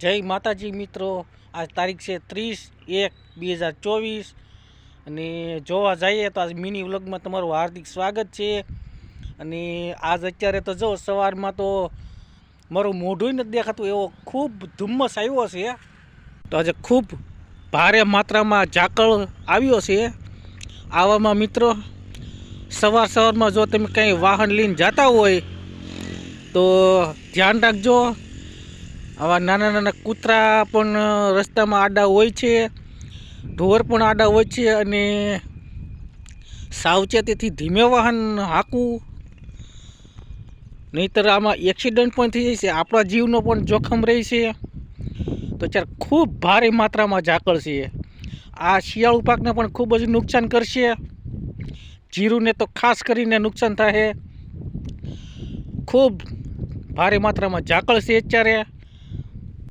જય માતાજી મિત્રો, આજ તારીખ છે 30/1/2024 અને જોવા જઈએ તો આજ મિની વ્લોગમાં તમારું હાર્દિક સ્વાગત છે. અને આજ અત્યારે તો જો સવારમાં તો મારું મોઢું નથી દેખાતું, એવો ખૂબ ધુમ્મસ આવ્યો છે. તો આજે ખૂબ ભારે માત્રામાં ઝાકળ આવ્યો છે. આવામાં મિત્રો સવારમાં જો તમે કંઈ વાહન લઈને જતા હોય તો ધ્યાન રાખજો. આવા નાના નાના કૂતરા પણ રસ્તામાં આડા હોય છે, ઢોર પણ આડા હોય છે, અને સાવચેતીથી ધીમે વાહન હાંકવું, નહીંતર આમાં એક્સિડન્ટ પણ થઈ જાય છે, આપણા જીવનો પણ જોખમ રહે છે. તો ત્યારે ખૂબ ભારે માત્રામાં ઝાકળ છે. આ શિયાળુ પાકને પણ ખૂબ જ નુકસાન કરશે. જીરુંને તો ખાસ કરીને નુકસાન થાય. ખૂબ ભારે માત્રામાં ઝાકળ છે અત્યારે.